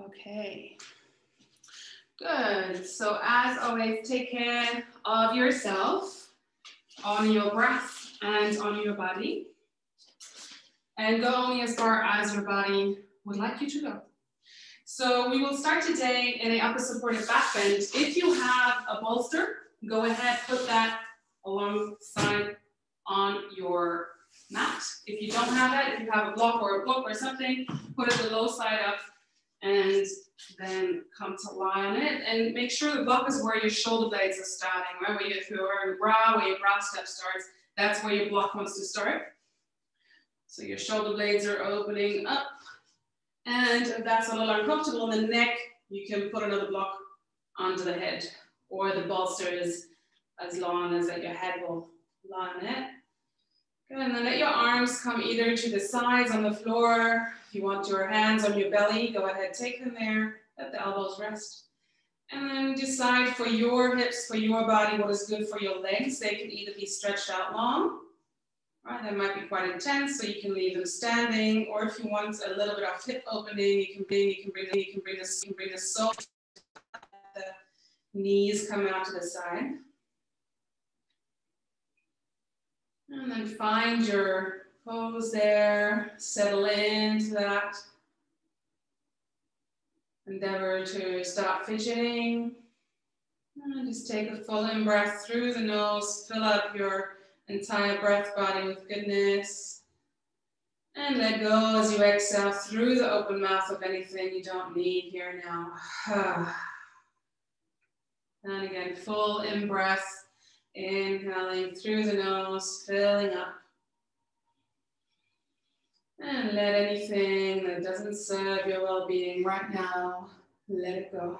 Okay. Good. So as always, take care of yourself, on your breath and on your body. And go only as far as your body would like you to go. So we will start today in an upper supported back bend. If you have a bolster, go ahead, put that alongside on your mat. If you don't have that, if you have a block or something, put it the low side up and then come to lie on it. And make sure the block is where your shoulder blades are starting, right? Where your brow step starts, that's where your block wants to start. So your shoulder blades are opening up. And if that's a little uncomfortable in the neck, you can put another block onto the head, or the bolster is as long as that your head will lie on it. Good, and then let your arms come either to the sides on the floor. If you want your hands on your belly, go ahead, take them there. Let the elbows rest. And then decide for your hips, for your body, what is good for your legs. They can either be stretched out long, right? That might be quite intense, so you can leave them standing. Or if you want a little bit of hip opening, you can bring the sole, the knees come out to the side. And then find your pose there, settle into that. Endeavor to stop fidgeting. And just take a full in-breath through the nose, fill up your entire breath body with goodness. And let go as you exhale through the open mouth of anything you don't need here now. And again, full in-breath, inhaling through the nose, filling up. And let anything that doesn't serve your well-being right now, let it go.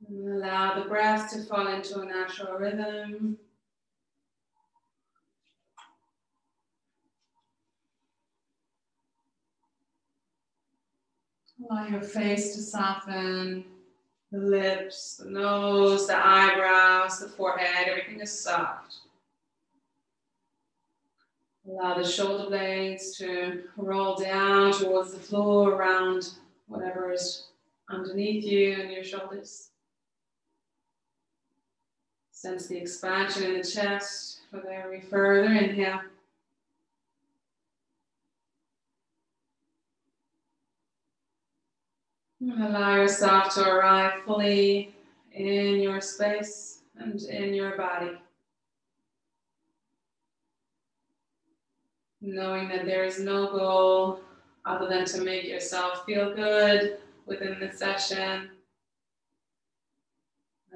And allow the breath to fall into a natural rhythm. Allow your face to soften, the lips, the nose, the eyebrows, the forehead, everything is soft. Allow the shoulder blades to roll down towards the floor, around whatever is underneath you and your shoulders. Sense the expansion in the chest with every further inhale. And allow yourself to arrive fully in your space and in your body. Knowing that there is no goal other than to make yourself feel good within the session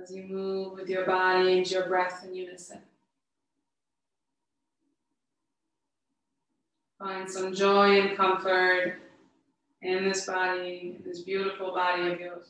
as you move with your body and your breath in unison. Find some joy and comfort in this body, in this beautiful body of yours.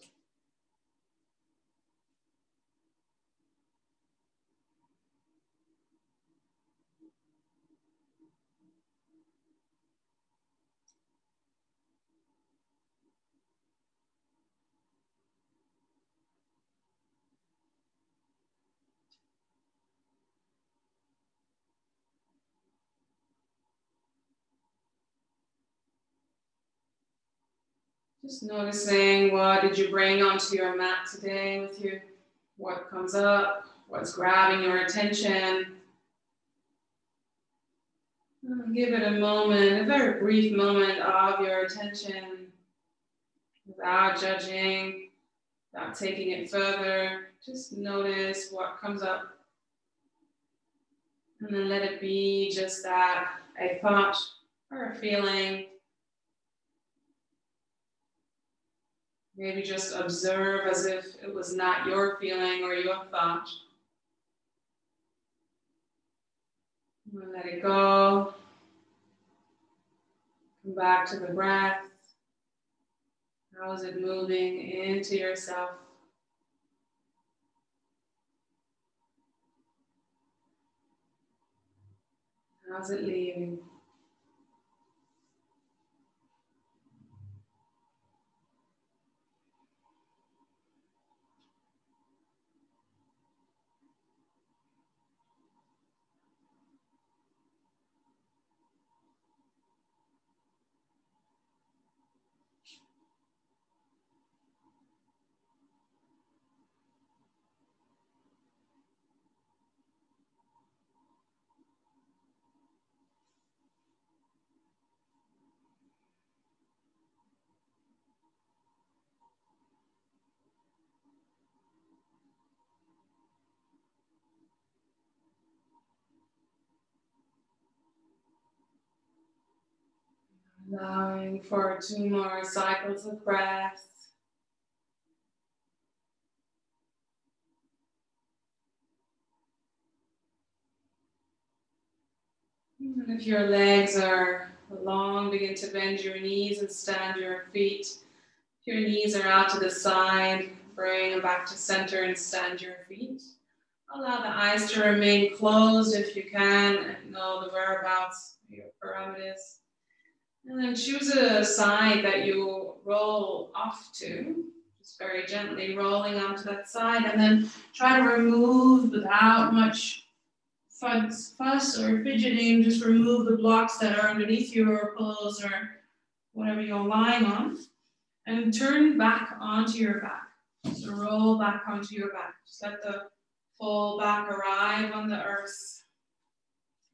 Just noticing, what did you bring onto your mat today with you? What comes up? What's grabbing your attention? Give it a moment, a very brief moment of your attention without judging, without taking it further. Just notice what comes up. And then let it be just that, a thought or a feeling. Maybe just observe as if it was not your feeling or your thought. And let it go. Come back to the breath. How is it moving into yourself? How's it leaving? Allowing for 2 more cycles of breath. And if your legs are long, begin to bend your knees and stand your feet. If your knees are out to the side, bring them back to center and stand your feet. Allow the eyes to remain closed if you can, and know the whereabouts of your pyramid is. And then choose a side that you roll off to, just very gently rolling onto that side, and then try to remove without much fuss or fidgeting, just remove the blocks that are underneath you or pillows or whatever you're lying on, and turn back onto your back. So roll back onto your back. Just let the full back arrive on the earth.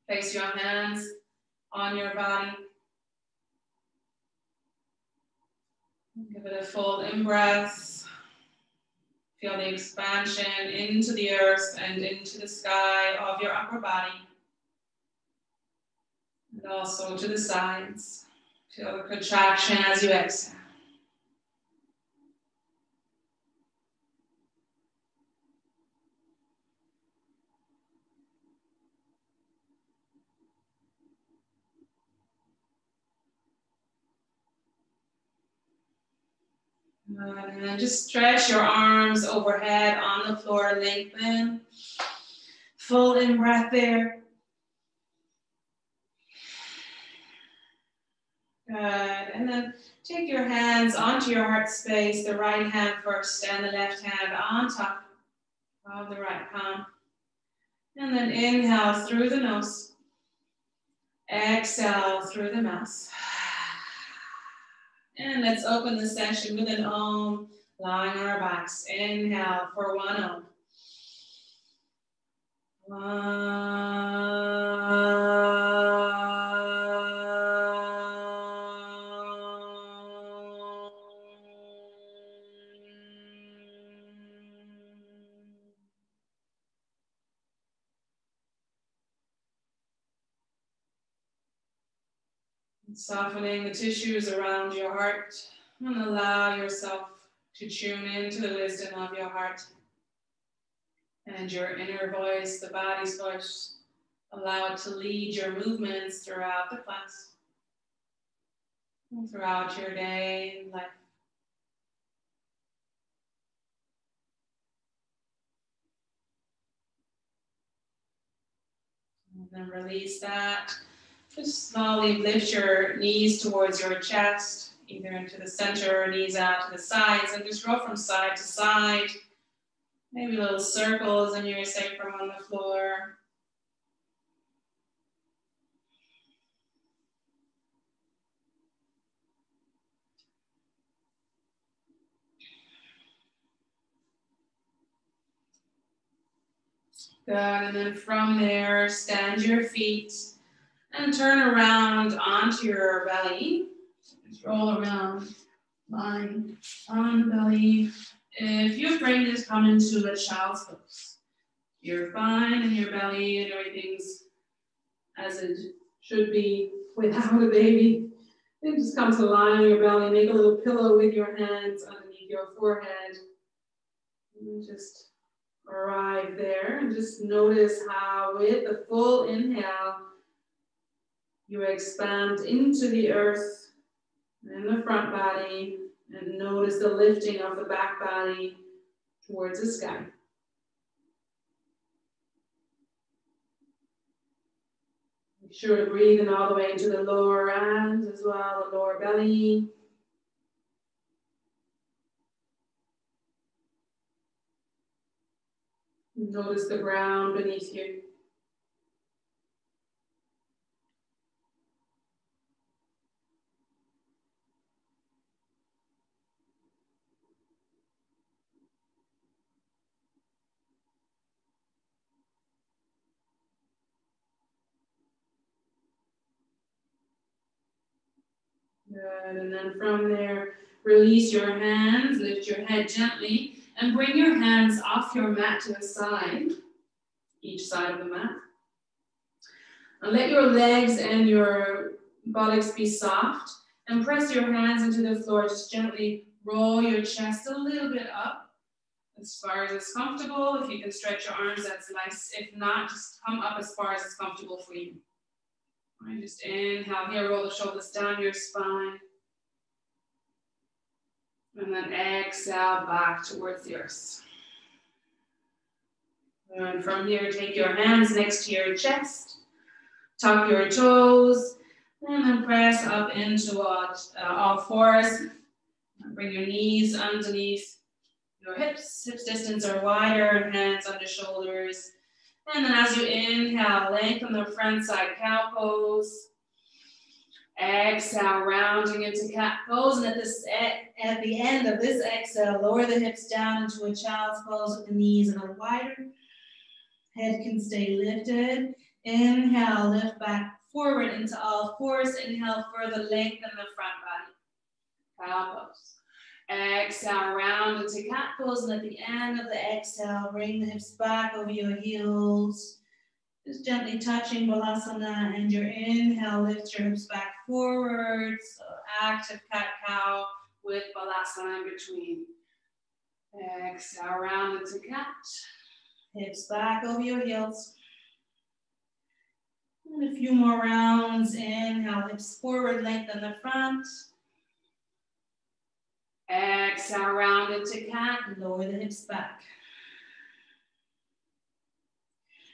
Place your hands on your body. Give it a full in-breath. Feel the expansion into the earth and into the sky of your upper body. And also to the sides. Feel the contraction as you exhale. And then just stretch your arms overhead on the floor, lengthen. Full in breath there. Good. And then take your hands onto your heart space, the right hand first and the left hand on top of the right palm. And then inhale through the nose. Exhale through the mouth. And let's open the session with an Om, lying on our backs. Inhale for 1 Om. Softening the tissues around your heart, and allow yourself to tune into the wisdom of your heart and your inner voice, the body's voice. Allow it to lead your movements throughout the class, and throughout your day and life. And then release that. Just slowly lift your knees towards your chest, either into the center or knees out to the sides, and just roll from side to side. Maybe little circles in your sacrum on the floor. Good, and then from there, stand your feet and turn around onto your belly. Just roll around, lying on the belly. If you're afraid, just come into a child's pose. You're fine in your belly and everything's as it should be without a baby. Then just come to lie on your belly, make a little pillow with your hands underneath your forehead. And just arrive there and just notice how with the full inhale, you expand into the earth and the front body, and notice the lifting of the back body towards the sky. Be sure to breathe in all the way into the lower end as well, the lower belly. Notice the ground beneath you. Good, and then from there, release your hands, lift your head gently, and bring your hands off your mat to the side, each side of the mat. And let your legs and your buttocks be soft, And press your hands into the floor. Just gently roll your chest a little bit up as far as it's comfortable. If you can stretch your arms, that's nice. If not, just come up as far as it's comfortable for you. All right, just inhale here, roll the shoulders down your spine. And then exhale back towards the earth. And from here, take your hands next to your chest. Tuck your toes. And then press up into all fours. Bring your knees underneath your hips. Hips distance or wider, hands under shoulders. And then as you inhale, lengthen the front side cow pose. Exhale, rounding into cat pose. And at the end of this exhale, lower the hips down into a child's pose with the knees a little wider. Head can stay lifted. Inhale, lift back forward into all fours. Inhale, further lengthen the front body. Cow pose. Exhale, round into cat pose. And at the end of the exhale, bring the hips back over your heels. Just gently touching Balasana, and your inhale, lift your hips back forward. So active cat-cow with Balasana in between. Exhale, round into cat. Hips back over your heels. And a few more rounds. Inhale, hips forward, lengthen the front. Exhale, round into cat, lower the hips back.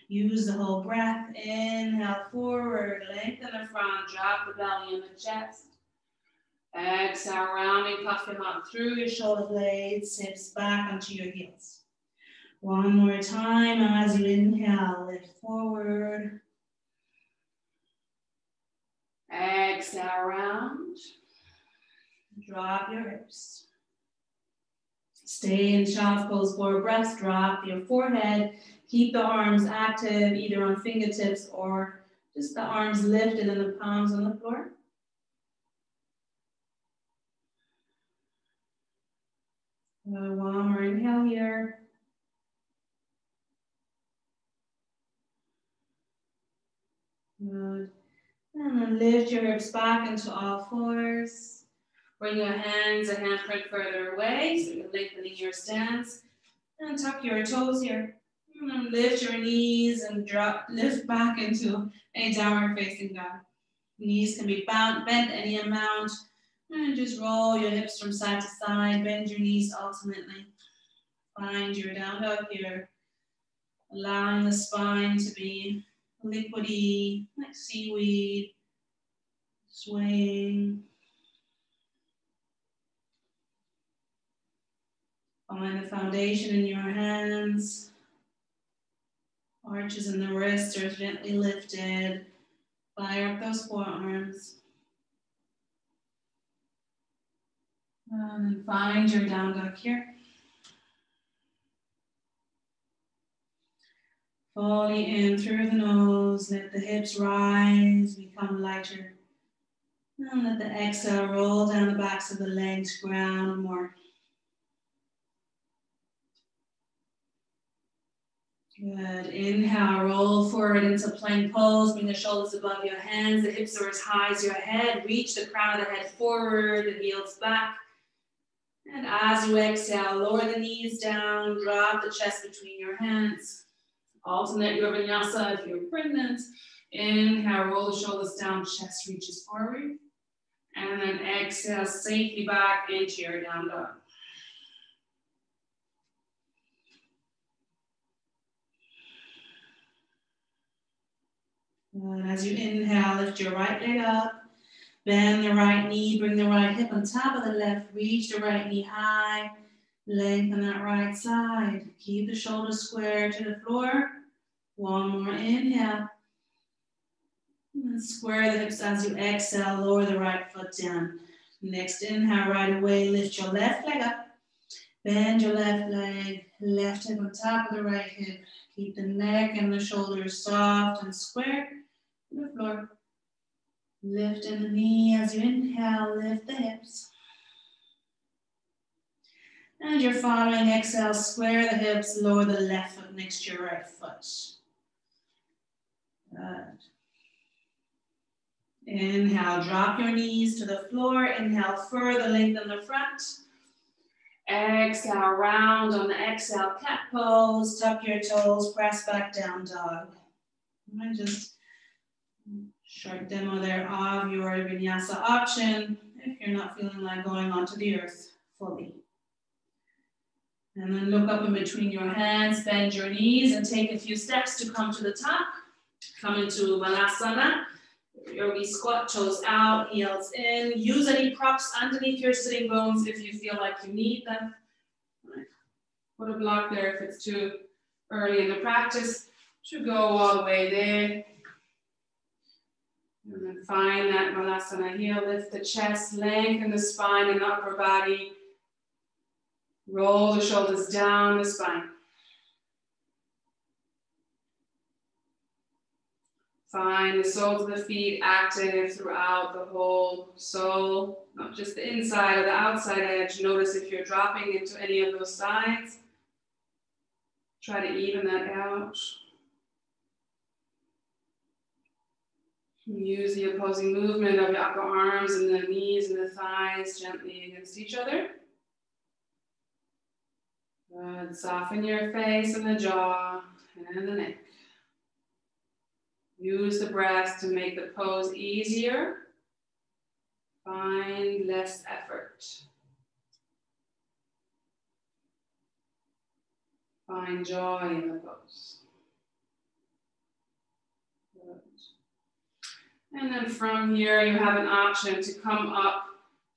Use the whole breath. Inhale, forward, lengthen the front, drop the belly and the chest. Exhale, rounding, puff your heart through your shoulder blades, hips back onto your heels. One more time as you inhale, lift forward. Exhale, round. Drop your hips. Stay in child's pose for breaths. Drop your forehead. Keep the arms active, either on fingertips or just the arms lifted and the palms on the floor. One more inhale here. Good. And then lift your hips back into all fours. Bring your hands a handprint further away, so you're lengthening your stance. And tuck your toes here. And then lift your knees and lift back into a downward facing dog. Knees can be bent any amount. And just roll your hips from side to side. Bend your knees alternately. Find your down dog here. Allowing the spine to be liquidy, like seaweed. Swaying. Find the foundation in your hands. Arches in the wrists are gently lifted. Fire up those forearms. And find your down dog here. Fully in through the nose. Let the hips rise, become lighter. And let the exhale roll down the backs of the legs, ground more. Good. Inhale, roll forward into plank pose. Bring the shoulders above your hands. The hips are as high as your head. Reach the crown of the head forward, the heels back. And as you exhale, lower the knees down. Drop the chest between your hands. Alternate your vinyasa if you're pregnant. Inhale, roll the shoulders down, chest reaches forward. And then exhale safely back into your down dog. And as you inhale, lift your right leg up. Bend the right knee, bring the right hip on top of the left. Reach the right knee high. Lengthen that right side. Keep the shoulders square to the floor. One more inhale. And square the hips as you exhale. Lower the right foot down. Next inhale, right away. Lift your left leg up. Bend your left leg. Left hip on top of the right hip. Keep the neck and the shoulders soft and square to the floor. Lift in the knee as you inhale. Lift the hips. And your following exhale, square the hips, lower the left foot next to your right foot. Good. Inhale, drop your knees to the floor. Inhale, further lengthen the front. Exhale, round on the exhale, cat pose. Tuck your toes, press back down, dog. And just short demo there of your Vinyasa option if you're not feeling like going onto the earth fully. And then look up in between your hands, bend your knees, and take a few steps to come to the top. Come into Balasana. Yogi squat, toes out, heels in. Use any props underneath your sitting bones if you feel like you need them. Put a block there if it's too early in the practice. Should go all the way there. And then find that Balasana heel. Lift the chest, lengthen the spine and upper body. Roll the shoulders down the spine. Find the soles of the feet active throughout the whole sole, not just the inside or the outside edge. Notice if you're dropping into any of those sides. Try to even that out. Use the opposing movement of your upper arms and the knees and the thighs gently against each other. Good. Soften your face and the jaw and the neck. Use the breath to make the pose easier. Find less effort. Find joy in the pose. Good. And then from here, you have an option to come up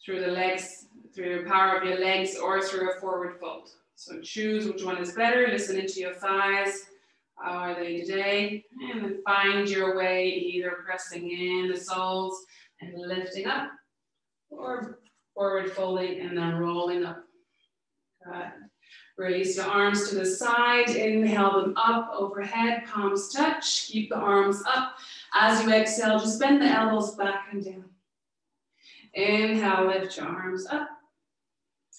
through the legs, through the power of your legs, or through a forward fold. So choose which one is better. Listen into your thighs. How are they today? And then find your way, either pressing in the soles and lifting up, or forward folding and then rolling up. Good. Release your arms to the side. Inhale them up overhead, palms touch. Keep the arms up. As you exhale, just bend the elbows back and down. Inhale, lift your arms up.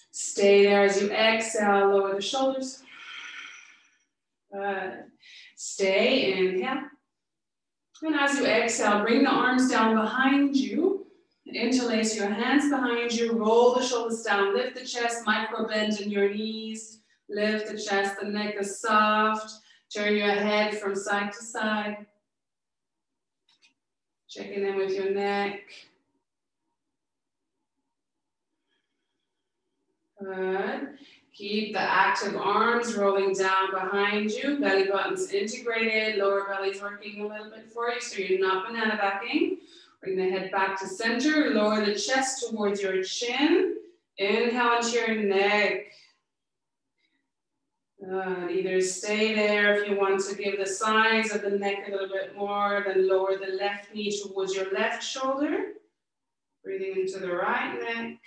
Stay there as you exhale, lower the shoulders. Good. Stay, inhale. And as you exhale, bring the arms down behind you. Interlace your hands behind you. Roll the shoulders down. Lift the chest, micro bend in your knees. Lift the chest, the neck is soft. Turn your head from side to side. Checking in with your neck. Good. Keep the active arms rolling down behind you. Belly button's integrated. Lower belly's working a little bit for you, so you're not banana backing. Bring the head back to center. Lower the chest towards your chin. Inhale into your neck. Either stay there if you want to give the sides of the neck a little bit more, then lower the left knee towards your left shoulder. Breathing into the right neck.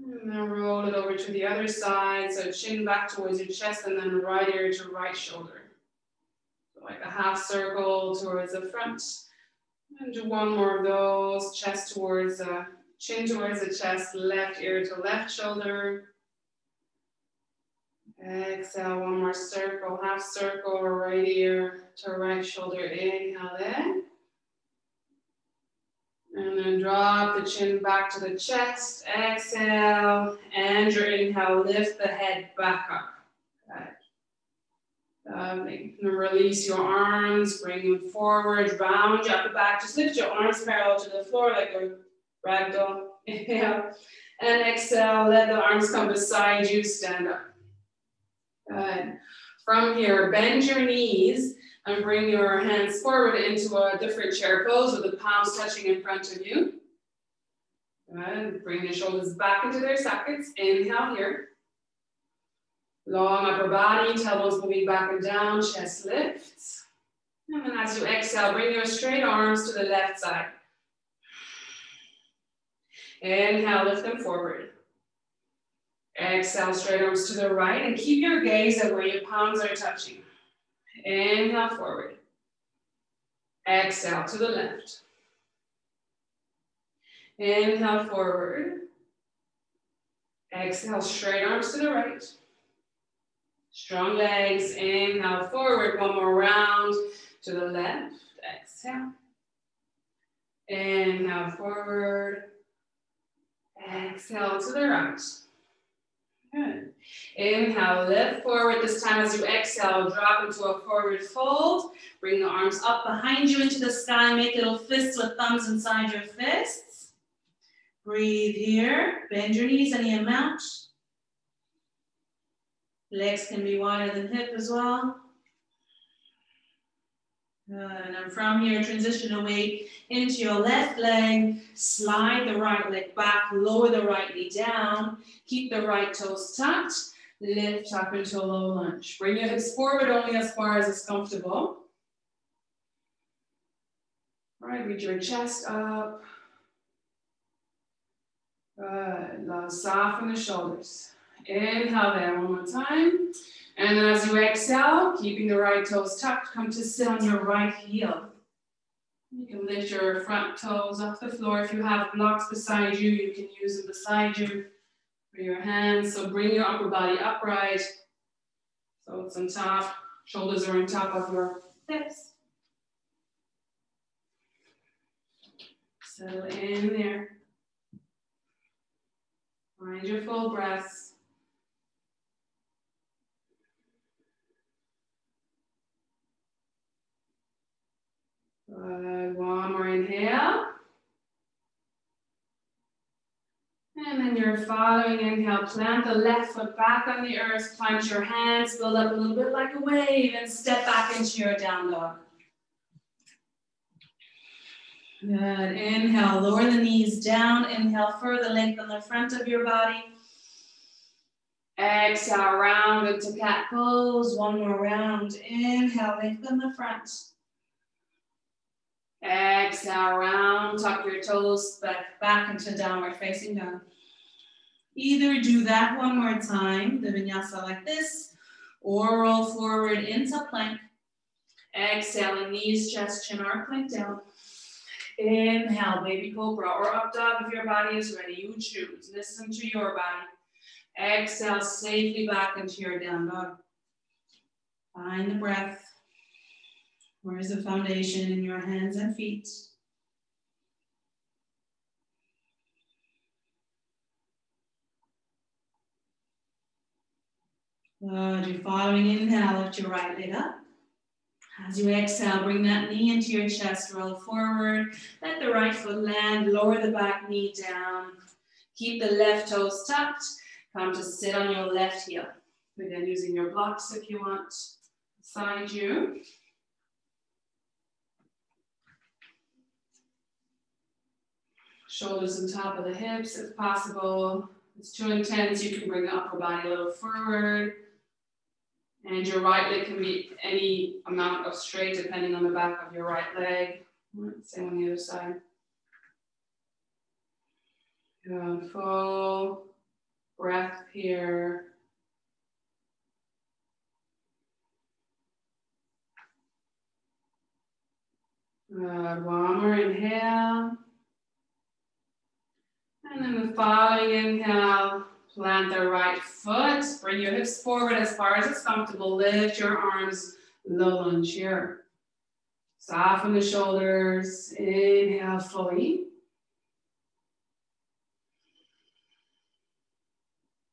And then roll it over to the other side, so chin back towards your chest and then right ear to right shoulder. So like a half circle towards the front. And do one more of those, chest towards chin towards the chest, left ear to left shoulder. Exhale, one more circle, half circle, right ear to right shoulder. Inhale in. And then drop the chin back to the chest. Exhale, and your inhale, lift the head back up. Good. Lovely. And release your arms, bring them forward, round your upper back. Just lift your arms parallel to the floor like a ragdoll. Inhale. And exhale, let the arms come beside you, stand up. Good. From here, bend your knees and bring your hands forward into a different chair pose with the palms touching in front of you. Good. Bring the shoulders back into their sockets. Inhale here. Long upper body, tailbones moving back and down, chest lifts. And then as you exhale, bring your straight arms to the left side. Inhale, lift them forward. Exhale, straight arms to the right, and keep your gaze at where your palms are touching. Inhale forward. Exhale to the left. Inhale forward. Exhale, straight arms to the right. Strong legs. Inhale forward. One more round to the left. Exhale. Inhale forward. Exhale to the right. Good. Inhale, lift forward. This time as you exhale, drop into a forward fold. Bring the arms up behind you into the sky. Make little fists with thumbs inside your fists. Breathe here. Bend your knees any amount. Legs can be wider than hip as well. Good. And then from here, transition away into your left leg. Slide the right leg back. Lower the right knee down. Keep the right toes tucked. Lift up into a low lunge. Bring your hips forward only as far as it's comfortable. All right, reach your chest up. Good. Now soften the shoulders. Inhale there one more time. And then as you exhale, keeping the right toes tucked, come to sit on your right heel. You can lift your front toes off the floor. If you have blocks beside you, you can use them beside you for your hands. So bring your upper body upright. So it's on top, shoulders are on top of your hips. Settle in there. Find your full breaths. Good. One more inhale. And then your following inhale, plant the left foot back on the earth, plant your hands, build up a little bit like a wave, and step back into your down dog. Good. Inhale, lower the knees down. Inhale, further lengthen the front of your body. Exhale, round into cat pose. One more round. Inhale, lengthen the front. Exhale, round, tuck your toes back into downward facing dog. Either do that one more time, the vinyasa like this, or roll forward into plank. Exhaling, knees, chest, chin, or plank down. Inhale, baby cobra or up dog if your body is ready. You choose. Listen to your body. Exhale safely back into your down dog. Find the breath. Where is the foundation in your hands and feet? Good. Your following inhale, lift your right leg up. As you exhale, bring that knee into your chest, roll forward. Let the right foot land, lower the back knee down. Keep the left toes tucked. Come to sit on your left heel. Again, using your blocks if you want. Beside you. Shoulders on top of the hips if possible. If it's too intense, you can bring the upper body a little forward. And your right leg can be any amount of straight depending on the back of your right leg. Same on the other side. Good. Full breath here. Good. One more inhale. And then the following inhale, plant the right foot, bring your hips forward as far as it's comfortable, lift your arms, low lunge here. Soften the shoulders, inhale fully.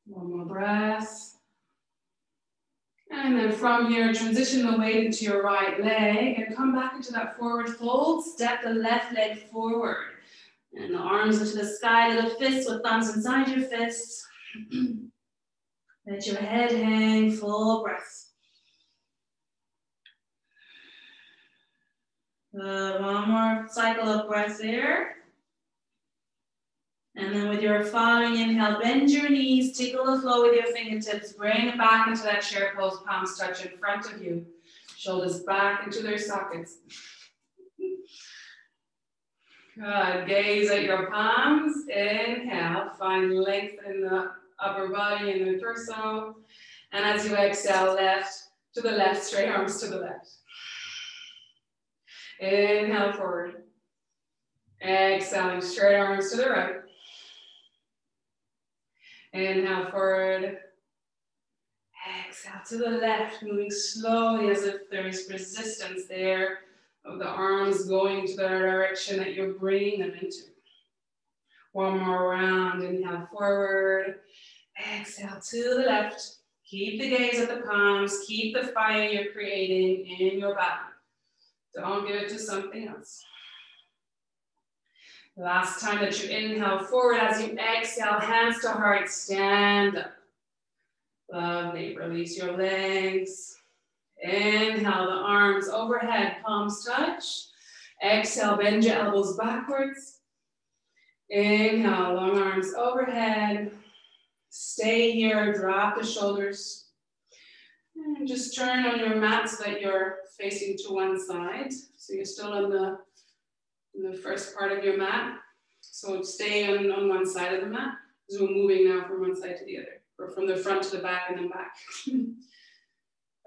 One more breath. And then from here, transition the weight into your right leg and come back into that forward fold, step the left leg forward. And the arms into the sky, little fists with thumbs inside your fists. Let your head hang, full breath. Good, one more cycle of breath there. And then with your following inhale, bend your knees, tickle the floor with your fingertips, bring it back into that chair pose, palms touch in front of you. Shoulders back into their sockets. Good. Gaze at your palms. Inhale. Find length in the upper body and the torso. And as you exhale, left to the left, straight arms to the left. Inhale forward. Exhaling, straight arms to the right. Inhale forward. Exhale to the left, moving slowly as if there is resistance there. of the arms going to the direction that you're bringing them into. One more round, inhale forward, exhale to the left. Keep the gaze at the palms, keep the fire you're creating in your body. Don't give it to something else. Last time that you inhale forward, as you exhale, hands to heart, stand up. Lovely, release your legs. Inhale, the arms overhead, palms touch. Exhale, bend your elbows backwards. Inhale, long arms overhead. Stay here, drop the shoulders. And just turn on your mat so that you're facing to one side. So you're still on the first part of your mat. So stay on one side of the mat. So we're moving now from one side to the other, or from the front to the back and then back.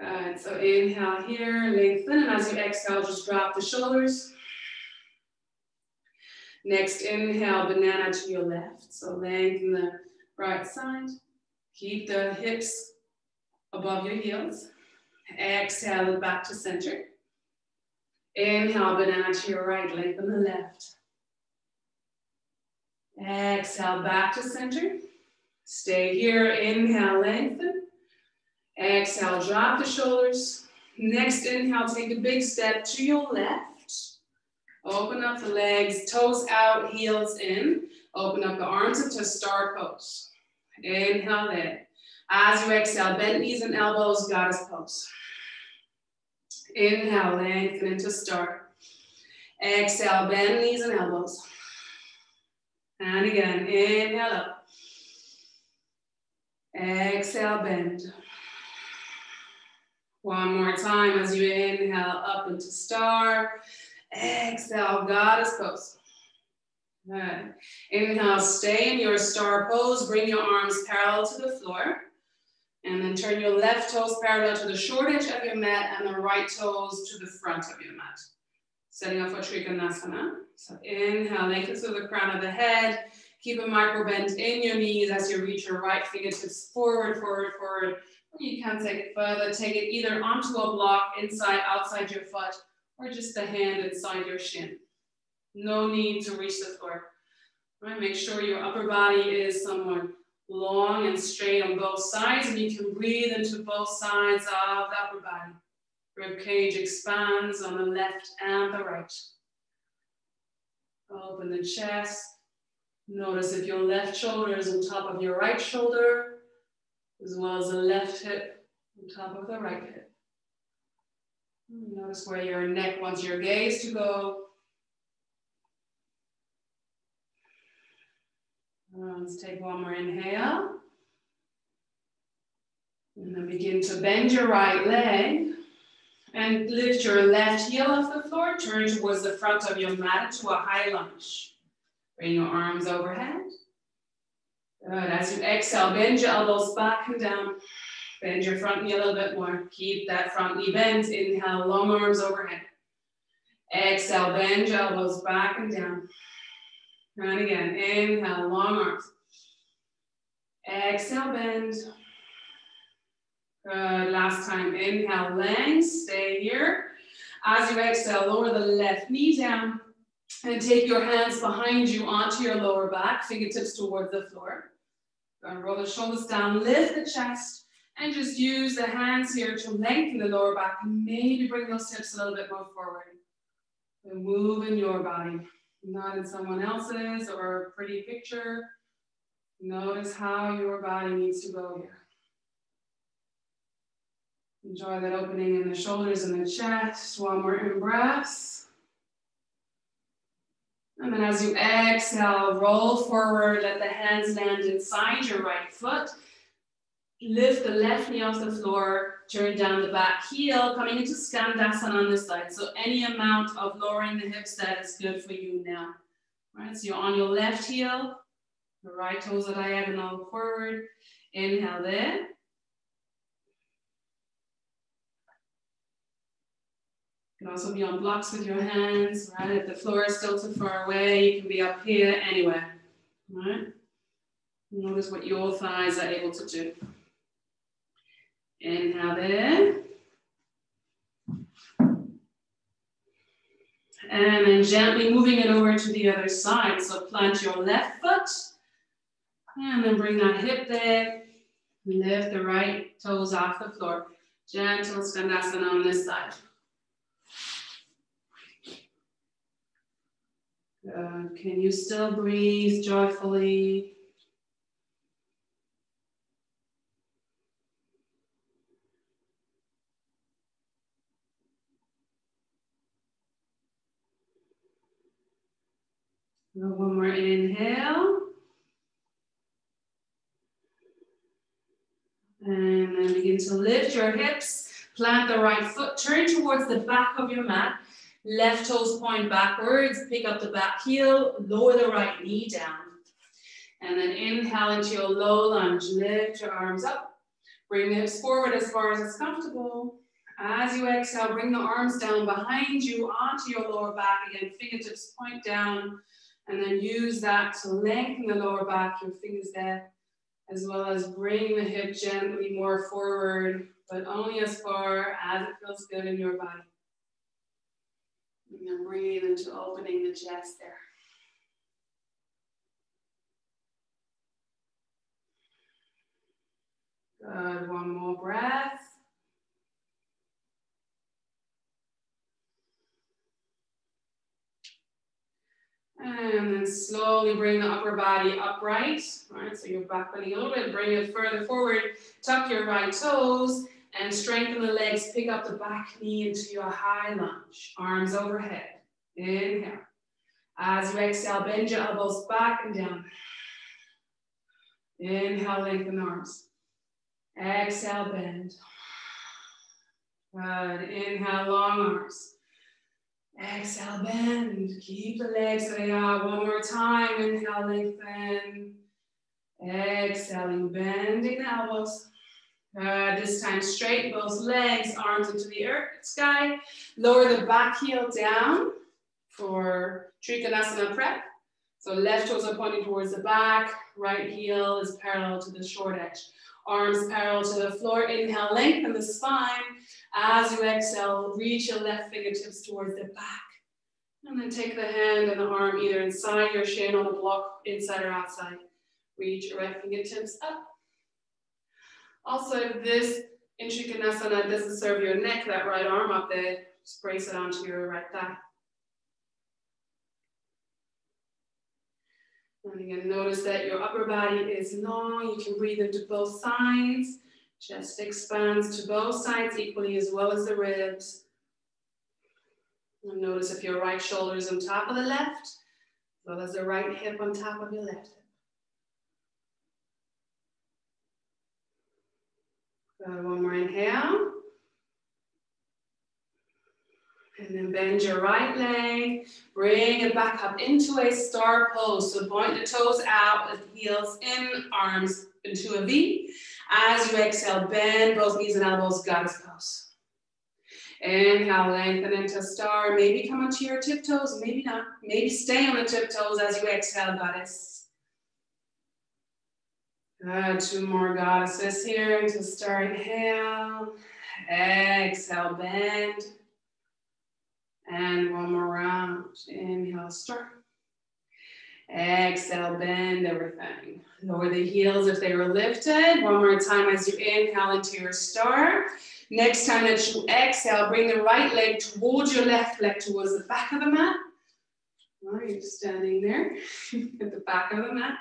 And so inhale here, lengthen, and as you exhale, just drop the shoulders. Next, inhale, banana to your left. So lengthen the right side. Keep the hips above your heels. Exhale, look back to center. Inhale, banana to your right, lengthen the left. Exhale, back to center. Stay here, inhale, lengthen. Exhale, drop the shoulders. Next inhale, take a big step to your left. Open up the legs, toes out, heels in. Open up the arms into star pose. Inhale there. As you exhale, bend knees and elbows, goddess pose. Inhale, lengthen into star. Exhale, bend knees and elbows. And again, inhale up. Exhale, bend. One more time as you inhale up into star. Exhale, goddess pose. Good. Inhale, stay in your star pose. Bring your arms parallel to the floor. And then turn your left toes parallel to the short edge of your mat and the right toes to the front of your mat. Setting up for skandasana. So inhale, lengthen to the crown of the head. Keep a micro bend in your knees as you reach your right fingertips forward, forward, forward. Or you can take it further. Take it either onto a block, inside, outside your foot, or just the hand inside your shin. No need to reach the floor. Right, make sure your upper body is somewhat long and straight on both sides, and you can breathe into both sides of the upper body. Rib cage expands on the left and the right. Open the chest. Notice if your left shoulder is on top of your right shoulder, as well as the left hip on top of the right hip. Notice where your neck wants your gaze to go. Let's take one more inhale. And then begin to bend your right leg and lift your left heel off the floor. Turn towards the front of your mat into a high lunge. Bring your arms overhead. Good. As you exhale, bend your elbows back and down. Bend your front knee a little bit more. Keep that front knee bent. Inhale, long arms overhead. Exhale, bend your elbows back and down. And again, inhale, long arms. Exhale, bend. Good. Last time, inhale, length. Stay here. As you exhale, lower the left knee down. And take your hands behind you onto your lower back, fingertips towards the floor. Roll the shoulders down, lift the chest, and just use the hands here to lengthen the lower back and maybe bring those hips a little bit more forward. And move in your body, not in someone else's or a pretty picture. Notice how your body needs to go here. Enjoy that opening in the shoulders and the chest. One more in-breath. And then as you exhale, roll forward, let the hands land inside your right foot. Lift the left knee off the floor, turn down the back heel, coming into skandasana on this side. So any amount of lowering the hips, that is good for you now. All right, so you're on your left heel, the right toes are diagonal forward. Inhale there. You can also be on blocks with your hands, right? If the floor is still too far away, you can be up here, anywhere, right? Notice what your thighs are able to do. Inhale there. And then gently moving it over to the other side. So plant your left foot. And then bring that hip there. Lift the right toes off the floor. Gentle skandasana on this side. Good. Can you still breathe joyfully? One more inhale. And then begin to lift your hips. Plant the right foot. Turn towards the back of your mat. Left toes point backwards. Pick up the back heel. Lower the right knee down. And then inhale into your low lunge. Lift your arms up. Bring the hips forward as far as it's comfortable. As you exhale, bring the arms down behind you onto your lower back. Again, fingertips point down. And then use that to lengthen the lower back, your fingers there, as well as bring the hip gently more forward, but only as far as it feels good in your body. And then breathe into opening the chest there. Good, one more breath. And then slowly bring the upper body upright. All right, so you're back bending a little bit. Bring it further forward. Tuck your right toes and strengthen the legs. Pick up the back knee into your high lunge. Arms overhead. Inhale. As you exhale, bend your elbows back and down. Inhale, lengthen the arms. Exhale, bend. Good. Inhale, long arms. Exhale, bend. Keep the legs where they are. One more time. Inhale, lengthen. Exhaling, bending the elbows. This time, straighten both legs, arms into the earth, sky. Lower the back heel down for Trikonasana prep. So left toes are pointing towards the back. Right heel is parallel to the short edge. Arms parallel to the floor. Inhale, lengthen the spine. As you exhale, reach your left fingertips towards the back. And then take the hand and the arm either inside your shin on the block, inside or outside. Reach your right fingertips up. Also, if this in Trikonasana doesn't serve your neck, that right arm up there, just brace it onto your right thigh. And again, notice that your upper body is long. You can breathe into both sides. Chest expands to both sides equally, as well as the ribs. And notice if your right shoulder is on top of the left, as well as the right hip on top of your left hip. Good. One more inhale. And then bend your right leg. Bring it back up into a star pose. So point the toes out with heels in, arms into a V. As you exhale, bend both knees and elbows, goddess pose. Inhale, lengthen into star. Maybe come onto your tiptoes, maybe not. Maybe stay on the tiptoes as you exhale, goddess. Good, two more goddesses here into star. Inhale, exhale, bend. And one more round. Inhale, star. Exhale, bend everything. Lower the heels if they were lifted. One more time as you inhale into your star. Next time that you exhale, bring the right leg towards your left leg, towards the back of the mat. Well, you're standing there at the back of the mat.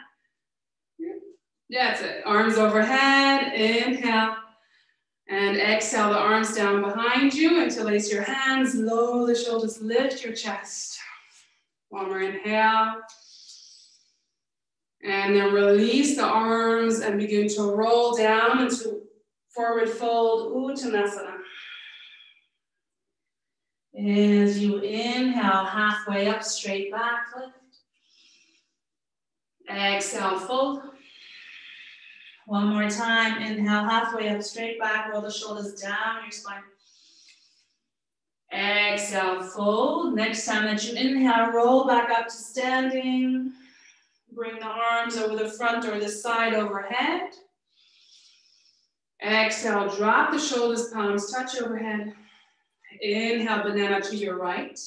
That's it. Arms overhead. Inhale. And exhale the arms down behind you. Interlace your hands. Lower the shoulders. Lift your chest. One more inhale. And then release the arms and begin to roll down into forward fold Uttanasana. As you inhale, halfway up, straight back, lift. Exhale, fold. One more time, inhale, halfway up, straight back, roll the shoulders down your spine. Exhale, fold. Next time that you inhale, roll back up to standing. Bring the arms over the front or the side overhead. Exhale, drop the shoulders, palms touch overhead. Inhale, banana to your right.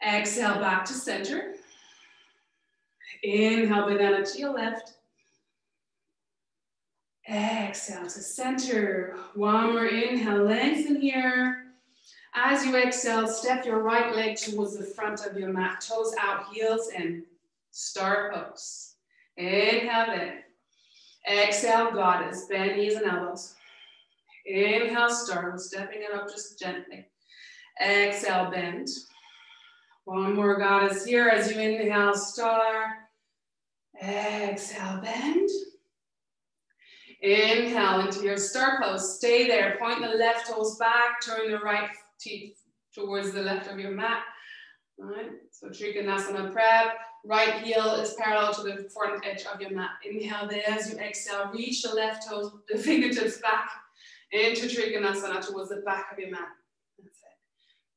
Exhale back to center. Inhale, banana to your left. Exhale to center. One more inhale, lengthen here. As you exhale, step your right leg towards the front of your mat. Toes out, heels in. Star pose. Inhale, bend. Exhale, goddess. Bend knees and elbows. Inhale, star. We're stepping it up just gently. Exhale, bend. One more goddess here as you inhale, star. Exhale, bend. Inhale into your star pose. Stay there. Point the left toes back. Turn the right teeth towards the left of your mat. All right. So Trikonasana prep. Right heel is parallel to the front edge of your mat. Inhale there as you exhale. Reach the left toes, the fingertips back into Trikonasana towards the back of your mat. That's it.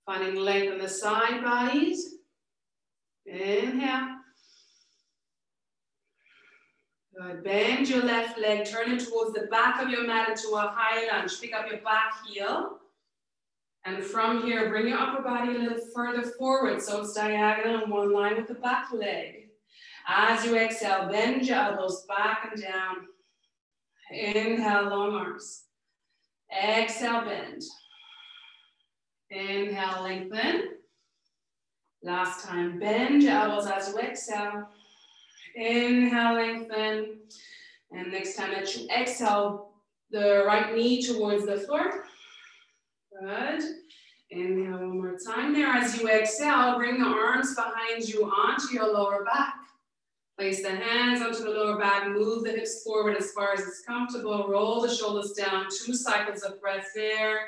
Finding length in the side bodies. Inhale. Good. Bend your left leg, turn it towards the back of your mat into a high lunge. Pick up your back heel. And from here, bring your upper body a little further forward so it's diagonal in one line with the back leg. As you exhale, bend your elbows back and down. Inhale, long arms. Exhale, bend. Inhale, lengthen. Last time, bend your elbows as you exhale. Inhale, lengthen. And next time that you exhale, the right knee towards the floor. Good. Inhale one more time there. As you exhale, bring the arms behind you onto your lower back. Place the hands onto the lower back. Move the hips forward as far as it's comfortable. Roll the shoulders down. 2 cycles of breath there.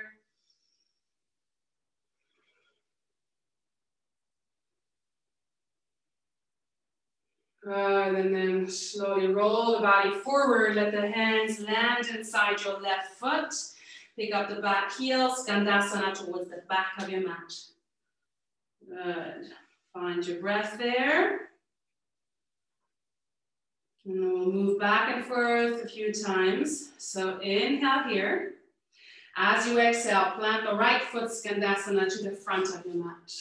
Good, and then slowly roll the body forward. Let the hands land inside your left foot. Pick up the back heel, skandasana towards the back of your mat. Good. Find your breath there. And then we'll move back and forth a few times. So inhale here. As you exhale, plant the right foot, skandasana, to the front of your mat.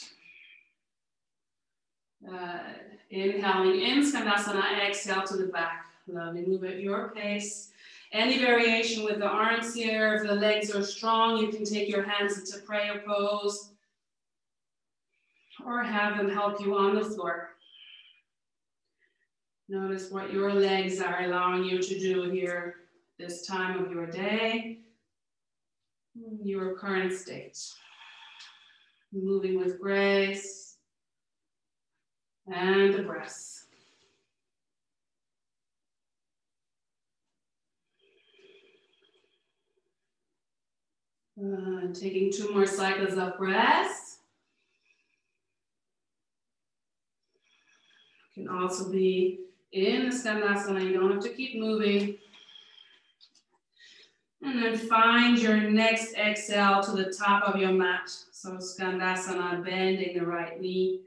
Good. Inhaling in, skandasana, exhale to the back. Lovely, move at your pace. Any variation with the arms here, if the legs are strong, you can take your hands into prayer pose or have them help you on the floor. Notice what your legs are allowing you to do here this time of your day, your current state. Moving with grace and the breath. Taking 2 more cycles of breath. Can also be in the skandasana. You don't have to keep moving. And then find your next exhale to the top of your mat. So skandasana, bending the right knee.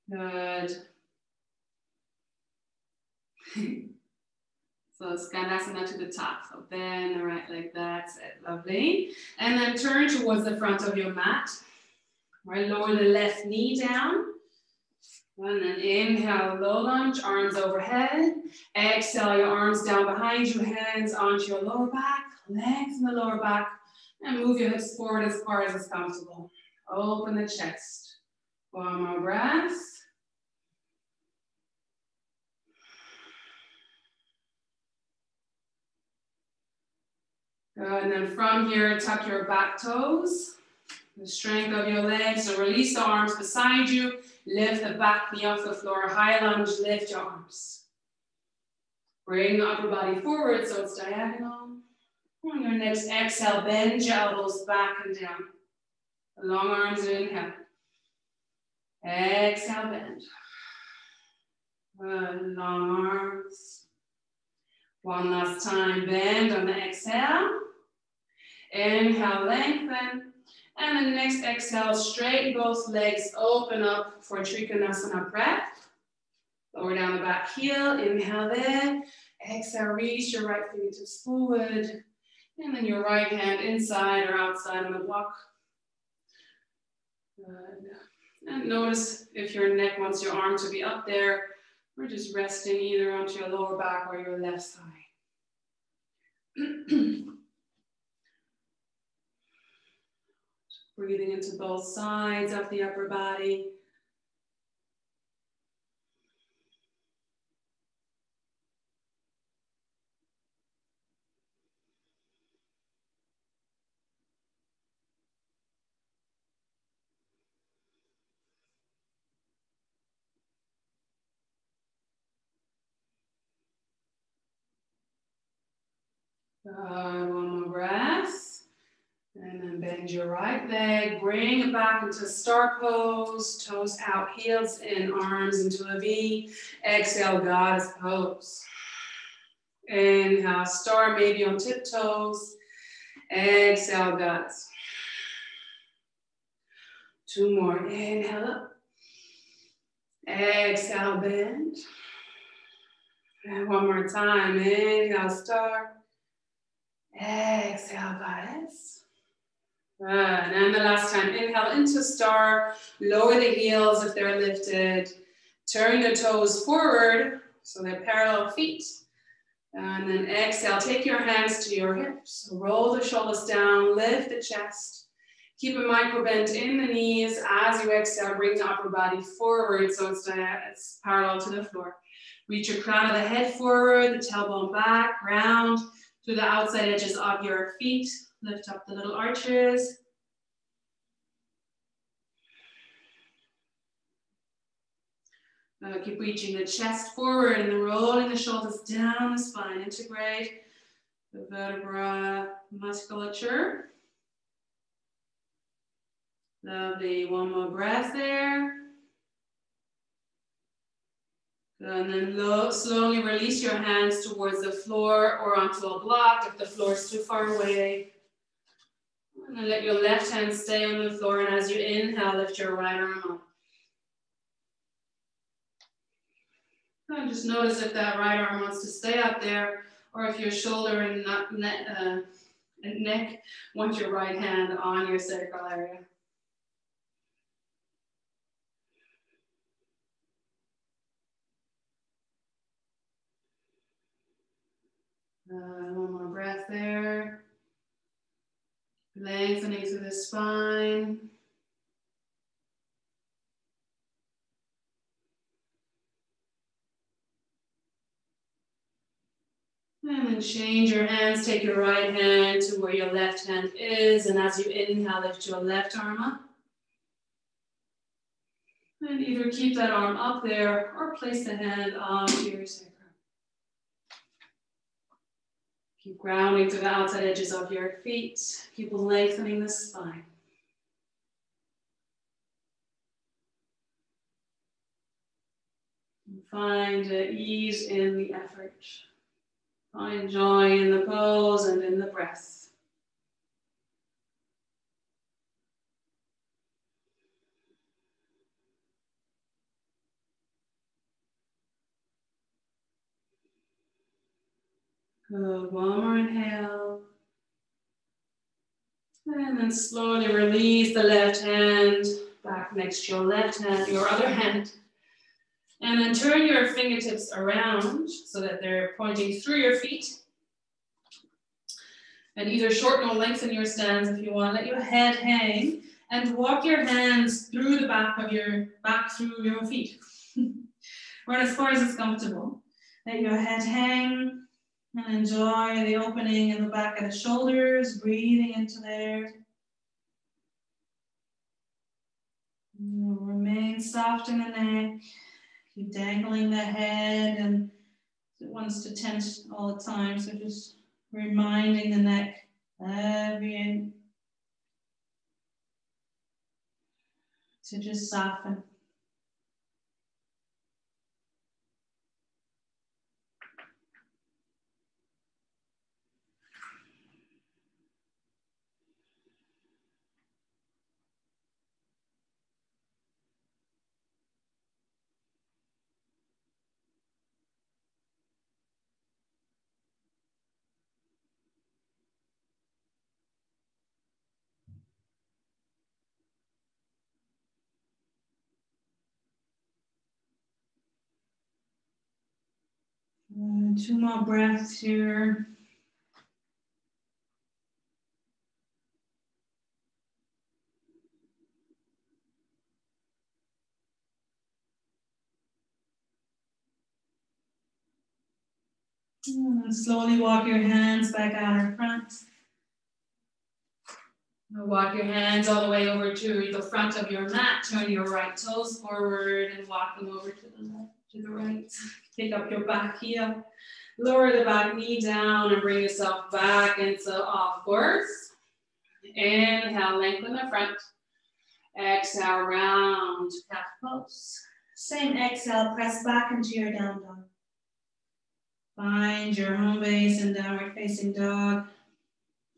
Good. So skandasana to the top. So bend the right leg, that's it, lovely. And then turn towards the front of your mat. Right, lower the left knee down. And then inhale, low lunge, arms overhead. Exhale, your arms down behind you, hands onto your lower back. Lengthen the lower back and move your hips forward as far as it's comfortable. Open the chest. 1 more breath. Good, and then from here, tuck your back toes. The strength of your legs, so release the arms beside you. Lift the back knee off the floor. High lunge, lift your arms. Bring the upper body forward so it's diagonal. On your next exhale, bend your elbows back and down. Long arms, inhale. Exhale, bend. Good, long arms. One last time, bend on the exhale. Inhale, lengthen. And then next exhale, straighten both legs, open up for Trikonasana prep. Lower down the back heel, inhale there. Exhale, reach your right fingertips forward. And then your right hand inside or outside on the block. Good. And notice if your neck wants your arm to be up there, or just resting either onto your lower back or your left thigh. Breathing into both sides of the upper body. One more breath. And then bend your right leg, bring it back into star pose, toes out, heels in, arms into a V. Exhale, goddess pose. Inhale, star maybe on tiptoes. Exhale, goddess. 2 more, inhale up. Exhale, bend. And 1 more time, inhale, star. Exhale, goddess. Good. And the last time, inhale into star, lower the heels if they're lifted, turn the toes forward so they're parallel feet, and then exhale, take your hands to your hips, roll the shoulders down, lift the chest, keep a micro bend in the knees. As you exhale, bring the upper body forward so it's parallel to the floor. Reach your crown of the head forward, the tailbone back, round to the outside edges of your feet. Lift up the little arches. Keep reaching the chest forward and then rolling the shoulders down the spine. Integrate the vertebra musculature. Lovely. 1 more breath there. And then slowly release your hands towards the floor or onto a block if the floor is too far away. And then let your left hand stay on the floor, and as you inhale, lift your right arm up. And just notice if that right arm wants to stay up there, or if your shoulder and neck want your right hand on your sacral area. One more breath there. Lengthening through the spine. And then change your hands. Take your right hand to where your left hand is. And as you inhale, lift your left arm up. And either keep that arm up there or place the hand onto your sacrum. Keep grounding to the outside edges of your feet. Keep lengthening the spine. And find ease in the effort. Find joy in the pose and in the breath. Good. 1 more inhale. And then slowly release the left hand back next to your left hand, your other hand. And then turn your fingertips around so that they're pointing through your feet. And either shorten or lengthen your stance if you want. Let your head hang and walk your hands through the back through your feet. Or as far as it's comfortable. Let your head hang. And enjoy the opening in the back of the shoulders, breathing into there. Remain soft in the neck. Keep dangling the head, and it wants to tense all the time, so just reminding the neck to just soften. And 2 more breaths here. And slowly walk your hands back out in front. Walk your hands all the way over to the front of your mat. Turn your right toes forward and walk them over to the left, to the right. Pick up your back heel. Lower the back knee down and bring yourself back into upwards. Inhale, lengthen the front. Exhale, round cat pose. Same exhale, press back into your down dog. Find your home base in downward facing dog.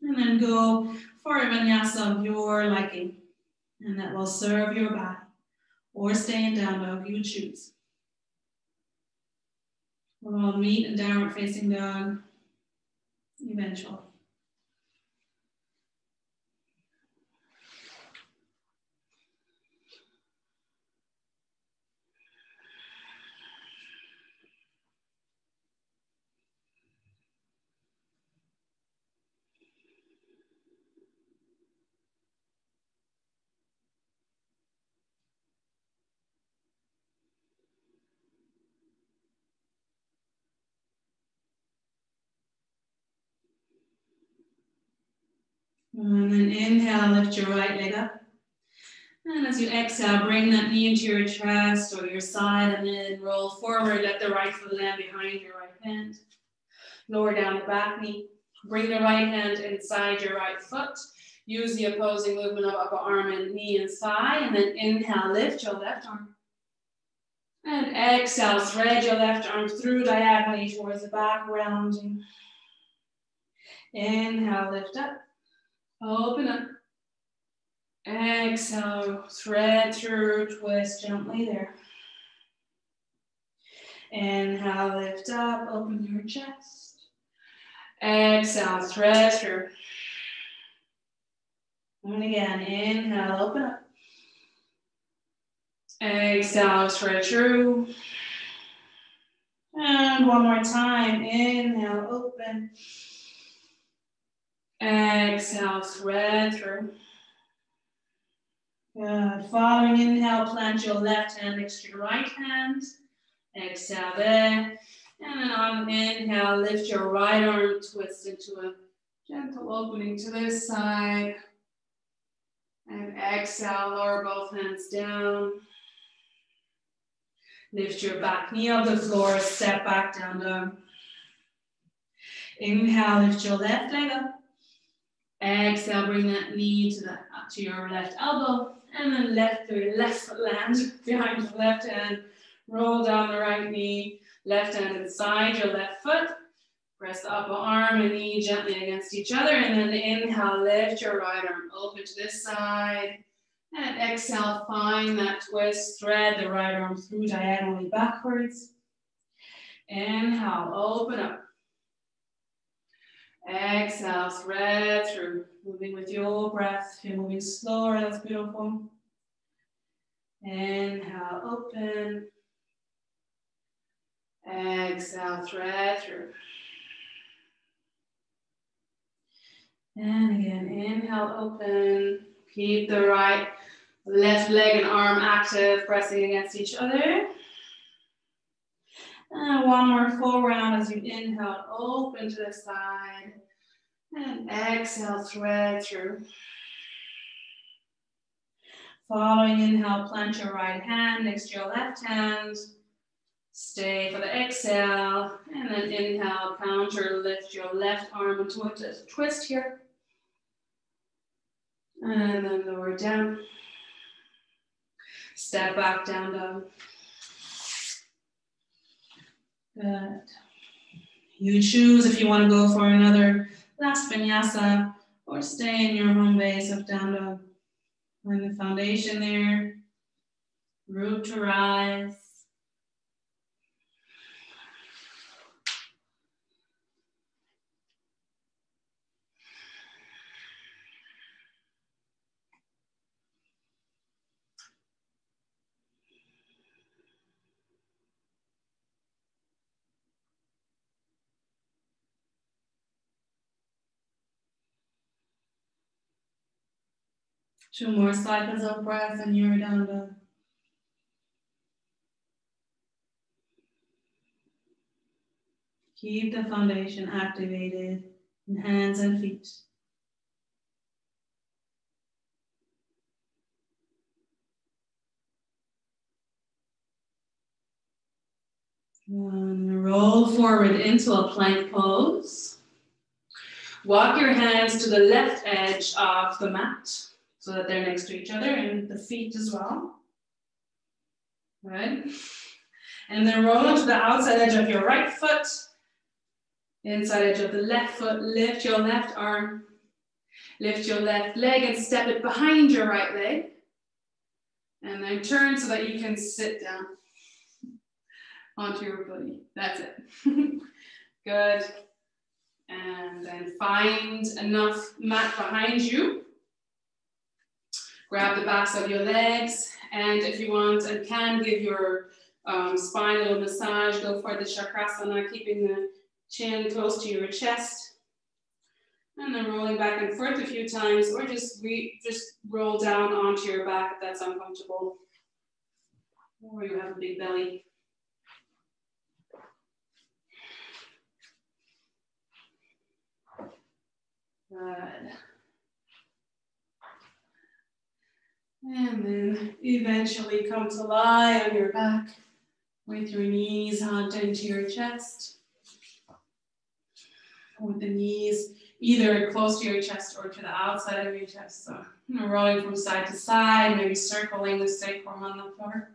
And then go for a vinyasa of your liking. And that will serve your body. Or stay in down dog, you choose. We'll meet in downward facing dog eventually. And then inhale, lift your right leg up. And as you exhale, bring that knee into your chest or your side and then roll forward. Let the right foot land behind your right hand. Lower down the back knee. Bring the right hand inside your right foot. Use the opposing movement of upper arm and knee and thigh. And then inhale, lift your left arm. And exhale, thread your left arm through diagonally towards the back, rounding. Inhale, lift up. Open up. Exhale, thread through, twist gently there. Inhale, lift up, open your chest. Exhale, thread through. And again, inhale, open up. Exhale, thread through. And one more time, inhale, open. Exhale, thread through. Good. Following inhale, plant your left hand next to your right hand. Exhale there. And then on inhale, lift your right arm, twist into a gentle opening to this side. And exhale, lower both hands down. Lift your back knee off the floor, step back down dog. Inhale, lift your left leg up. Exhale, bring that knee to your left elbow. And then let the left foot land behind the left hand. Roll down the right knee. Left hand inside your left foot. Press the upper arm and knee gently against each other. And then inhale, lift your right arm open to this side. And exhale, find that twist. Thread the right arm through diagonally backwards. Inhale, open up. Exhale, thread through. Moving with your breath. If you're moving slower, that's beautiful. Inhale, open. Exhale, thread through. And again, inhale, open. Keep the right, left leg and arm active, pressing against each other. And one more full round as you inhale, open to the side. And exhale, thread through. Following inhale, plant your right hand next to your left hand. Stay for the exhale. And then inhale, counter, lift your left arm into a twist here. And then lower down. Step back, down dog. Good. You choose if you want to go for another last vinyasa or stay in your home base of down dog. Find the foundation there. Root to rise. 2 more cycles of breath and you're down dog. Keep the foundation activated in hands and feet. And roll forward into a plank pose. Walk your hands to the left edge of the mat so that they're next to each other and the feet as well. Good. And then roll onto the outside edge of your right foot, inside edge of the left foot. Lift your left arm, lift your left leg and step it behind your right leg. And then turn so that you can sit down onto your body. That's it. Good. And then find enough mat behind you. Grab the backs of your legs. And if you want and can, give your spine a little massage. Go for the chakrasana, keeping the chin close to your chest. And then rolling back and forth a few times, or just roll down onto your back if that's uncomfortable. Or you have a big belly. Good. And then eventually come to lie on your back with your knees hugged into your chest. With the knees either close to your chest or to the outside of your chest. So rolling from side to side, maybe circling the sacrum on the floor.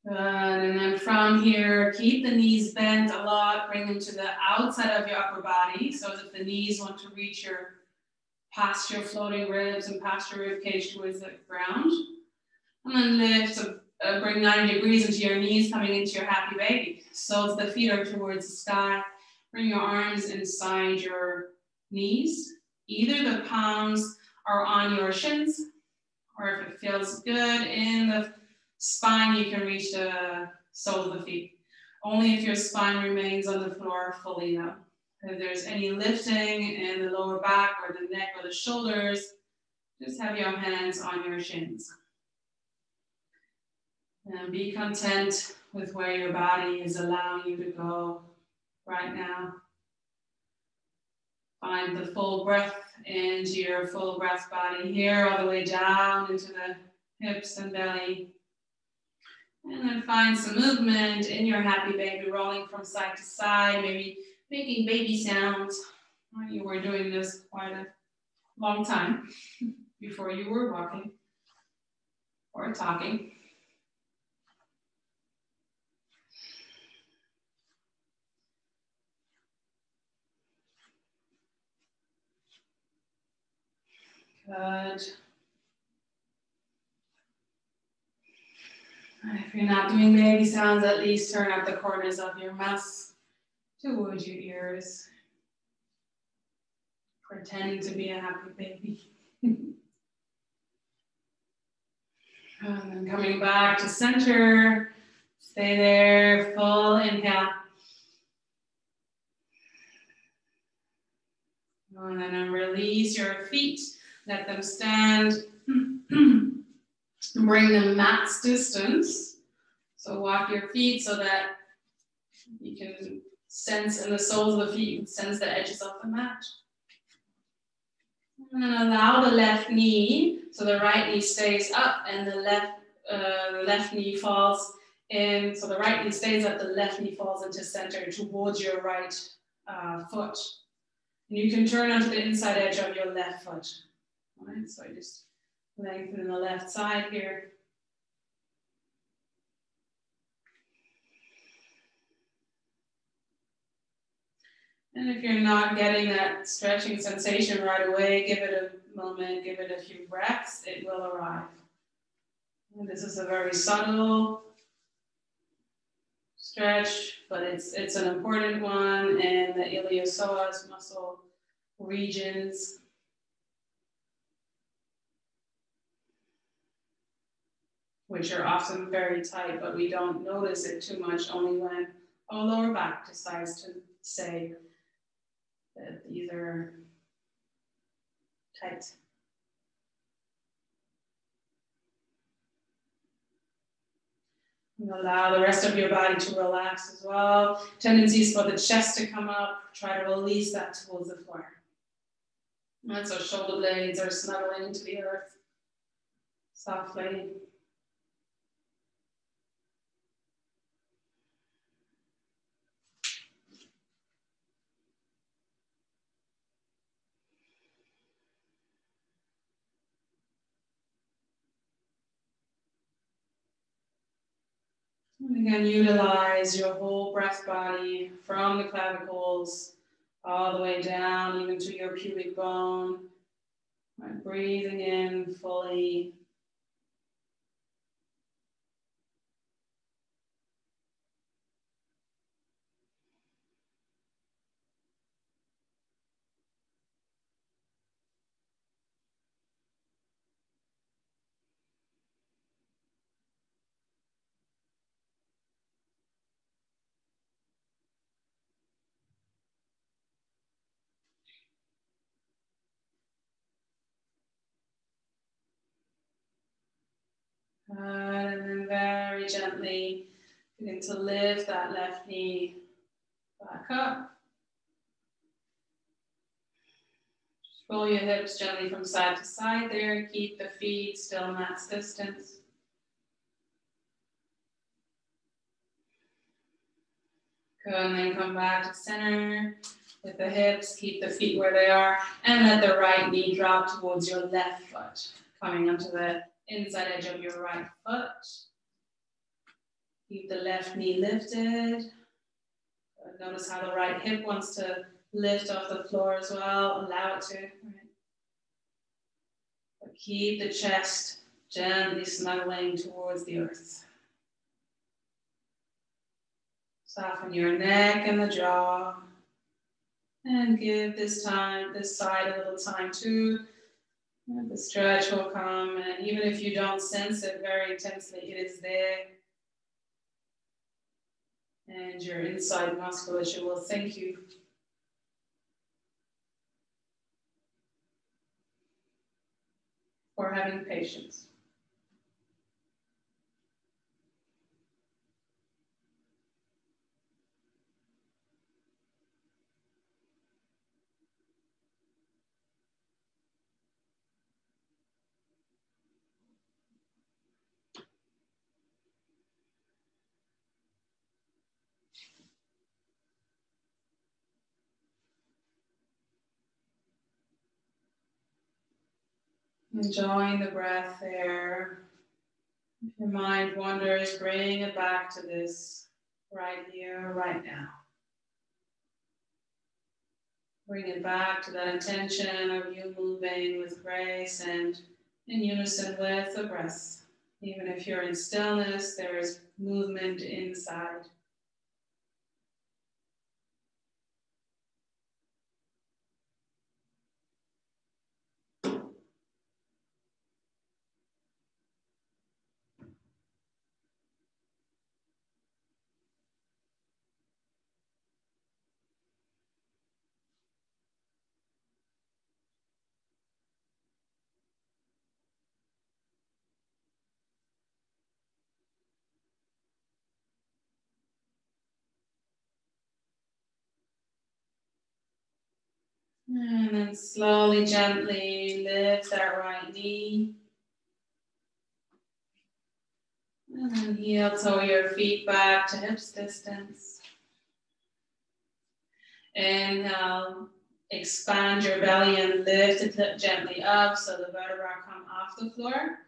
Good, and then from here, keep the knees bent a lot, bring them to the outside of your upper body. So that the knees want to reach past your floating ribs and past your rib cage towards the ground. And then lift, bring 90 degrees into your knees, coming into your happy baby. Soles of the feet are towards the sky. Bring your arms inside your knees. Either the palms are on your shins, or if it feels good in the spine, you can reach the soles of the feet. Only if your spine remains on the floor fully now. If there's any lifting in the lower back or the neck or the shoulders, just have your hands on your shins. And be content with where your body is allowing you to go right now. Find the full breath into your full breath body here, all the way down into the hips and belly. And then find some movement in your happy baby, rolling from side to side, maybe making baby sounds. You were doing this quite a long time before you were walking or talking. Good. If you're not doing baby sounds, at least turn up the corners of your mouth towards your ears. Pretend to be a happy baby. And then coming back to center. Stay there, full inhale. And then release your feet. Let them stand. Bring them max distance. So walk your feet so that you can sense in the soles of the feet, you can sense the edges of the mat. And then allow the left knee, so the right knee stays up and the left knee falls in, so the right knee stays up, the left knee falls into center towards your right foot. And you can turn onto the inside edge of your left foot. All right, so I just lengthen the left side here. And if you're not getting that stretching sensation right away, give it a moment, give it a few breaths, it will arrive. And this is a very subtle stretch, but it's an important one in the iliopsoas muscle regions. which are often very tight, but we don't notice it too much, only when our lower back decides to say that these are tight. And allow the rest of your body to relax as well. Tendencies for the chest to come up, try to release that towards the floor. And so shoulder blades are snuggling into the earth softly. And again, utilize your whole breath body from the clavicles all the way down, even to your pubic bone. Right, breathing in fully. And then very gently begin to lift that left knee back up. Just roll your hips gently from side to side there. Keep the feet still max distance. Good, and then come back to center with the hips. Keep the feet where they are. And let the right knee drop towards your left foot. Coming onto the inside edge of your right foot. Keep the left knee lifted. Notice how the right hip wants to lift off the floor as well. Allow it to. Right. But keep the chest gently snuggling towards the earth. Soften your neck and the jaw. And give this side a little time too. The stretch will come, and even if you don't sense it very intensely, it is there. And your inside musculature will thank you. For having patience. Enjoying the breath there. If your mind wanders, bring it back to this right here, right now. Bring it back to that intention of you moving with grace and in unison with the breath. Even if you're in stillness, there is movement inside. And then slowly, gently lift that right knee. And then heel toe your feet back to hips distance. Inhale, expand your belly and lift it gently up so the vertebrae come off the floor.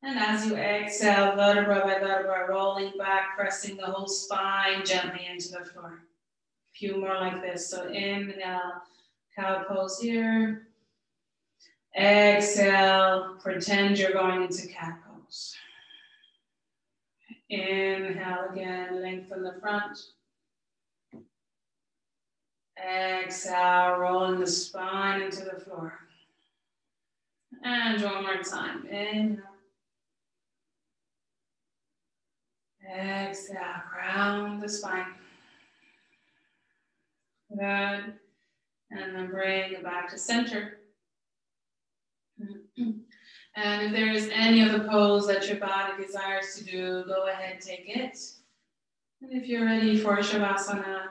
And as you exhale, vertebra by vertebra, rolling back, pressing the whole spine gently into the floor. A few more like this. So inhale, cow pose here. Exhale, pretend you're going into cat pose. Inhale again, lengthen the front. Exhale, rolling the spine into the floor. And one more time. Inhale. Exhale, ground the spine. Good. And then bring it back to center. And if there is any other pose that your body desires to do, go ahead and take it. And if you're ready for Shavasana,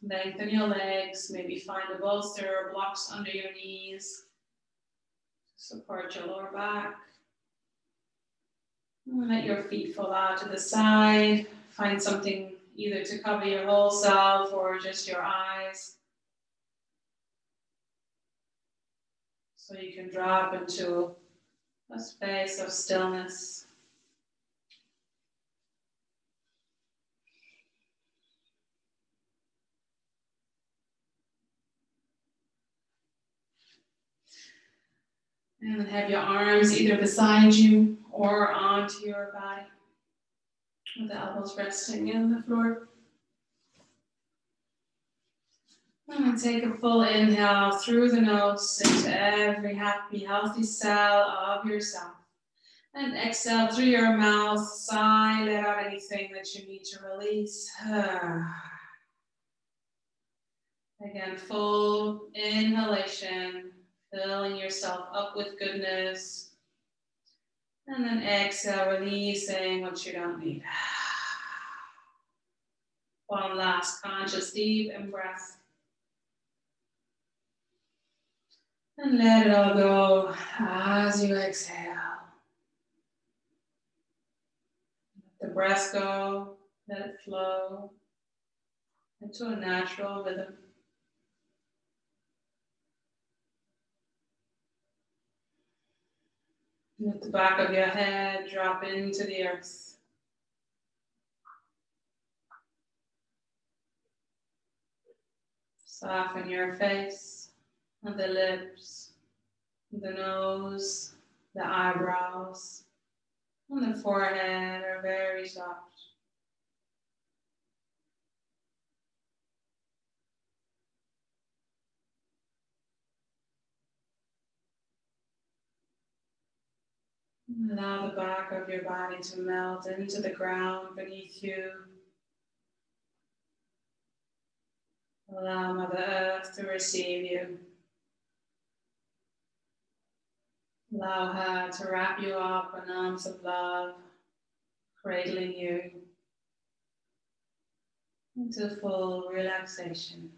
lengthen your legs, maybe find a bolster or blocks under your knees. Support your lower back. And let your feet fall out to the side. Find something either to cover your whole self or just your eyes. So you can drop into a space of stillness. And then have your arms either beside you or onto your body, with the elbows resting in the floor. And take a full inhale through the nose into every happy, healthy cell of yourself. And exhale through your mouth, sigh, let out anything that you need to release. Again, full inhalation, filling yourself up with goodness. And then exhale, releasing what you don't need. One last conscious deep in-breath. And let it all go as you exhale. Let the breath go, let it flow into a natural rhythm. Let the back of your head drop into the earth. Soften your face and the lips, the nose, the eyebrows, and the forehead are very soft. Allow the back of your body to melt into the ground beneath you. Allow Mother Earth to receive you. Allow her to wrap you up in arms of love, cradling you into full relaxation.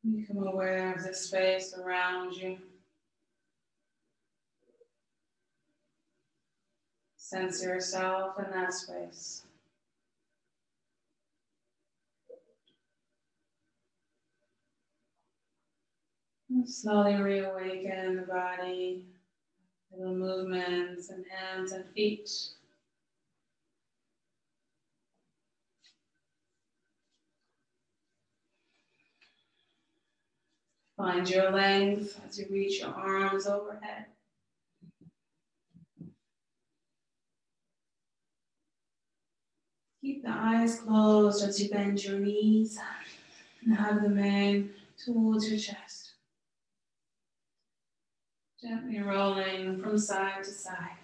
Become aware of the space around you. Sense yourself in that space. And slowly reawaken the body, little movements in hands and feet. Find your length as you reach your arms overhead. Keep the eyes closed as you bend your knees and hug them in towards your chest. Gently rolling from side to side.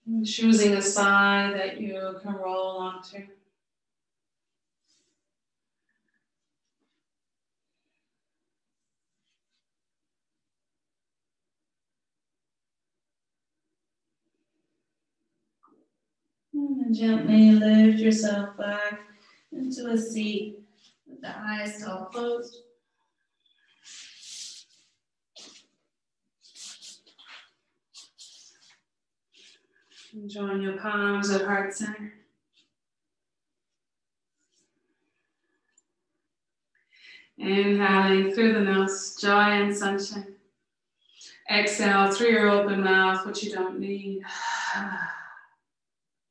And choosing a side that you can roll onto. And then gently lift yourself back into a seat with the eyes still closed. And join your palms at heart center. Inhaling through the nose, joy and sunshine. Exhale through your open mouth, what you don't need.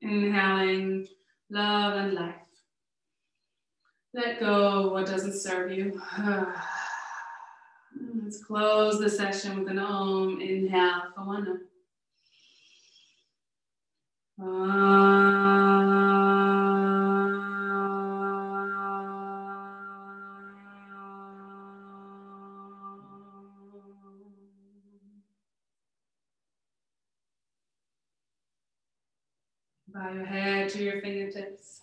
Inhaling love and life. Let go of what doesn't serve you. Let's close the session with an Om. Inhale for one. Bow your head to your fingertips.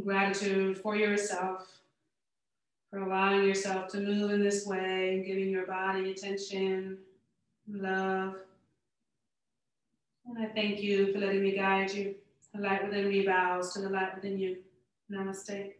Gratitude for yourself, for allowing yourself to move in this way, giving your body attention, love. And I thank you for letting me guide you. The light within me bows to the light within you. Namaste.